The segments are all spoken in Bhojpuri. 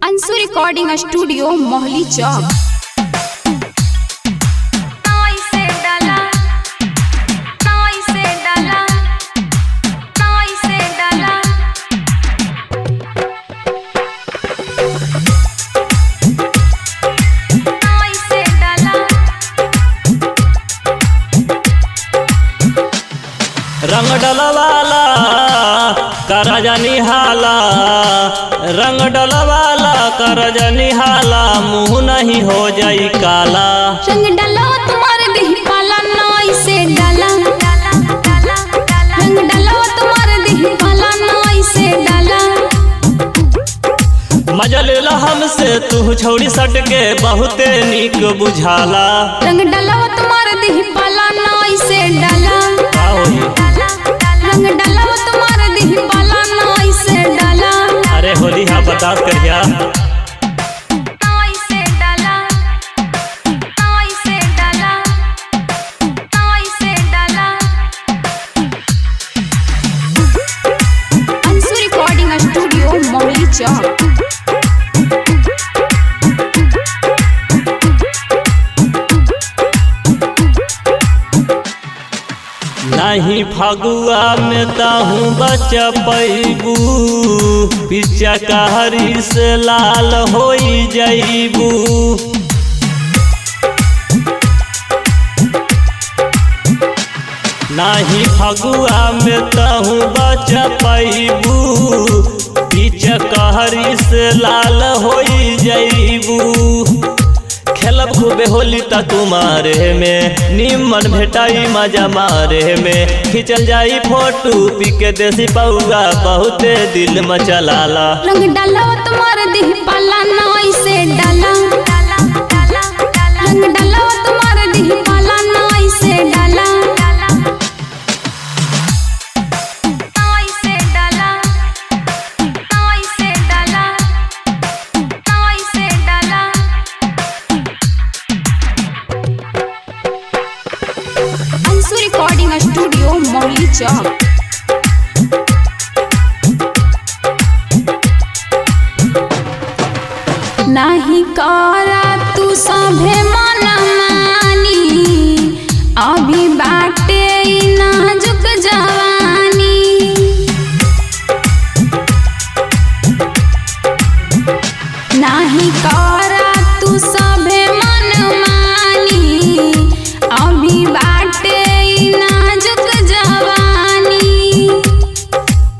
अंशु रिकॉर्डिंग स्टूडियो मोहली चौक। रंग डलवाला कर जनी हाला, रंग डलवाला कर जनी हाला, मुँह नहीं हो जाई काला। रंग डलो तुम्हारे देह पाला नाई से डाला, रंग डलो तुम्हारे देह पाला नाई से डाला। मजा लेला हमसे तू छौड़ी सट के बहुते नीक बुझाला। रंग डलो तुम्हारे देह पाला नाई से डाला, रंग डाला तुम्हारे देह पाला नाई से डाला। अरे होली हाँ बर्दाश्त करिया। नाई से डाला, नाई से डाला, नाई से डाला। अंशु रिकॉर्डिंग स्टूडियो मोहली चौक। नहीं फगुआ में ताहू बच पैबू, पिचा कहरी से लाल हो जाइबू। नहीं फगुआ में ताहू बच पैबू, पिचा कहरी से लाल हो जाइबू। खेलब खूबे होली त तुम्हारे में, निमन भेटाई मजा मारे में। खिंचल जाई फोटो पी के देसी पौआ, बहुते दिल मचलाला। रंग डाला तुम्हारे देह पाला नाई से डाला, रंग डाला तुम्हारे देह पाला नाई से डाला। नाई से डाला, नाई से डाला, नाई से डाला। अंशु रिकॉर्डिंग स्टूडियो मोहली चौक। नाही करा तू सभे मन मानी, अभी बाटे नाजुक जवानी। नाही करा तू सभे मन मानी, अभी बाटे नाजुक जवानी।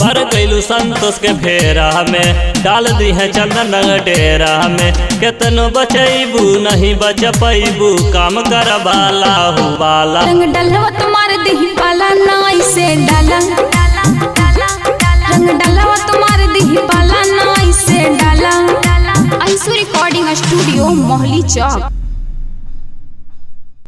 पर गैलू संतोष के फेरा में, डाल दी है चंदन रंग डेरा में। केतनो बचैबू नहीं बच पैबू, काम कर बाला हो बाला। रंग डलवा तुम्हारे देह पाला नाई से डाला, रंग डलवा तुम्हारे देह पाला नाई से डाला। अंशु रिकॉर्डिंग स्टूडियो मोहली चौक।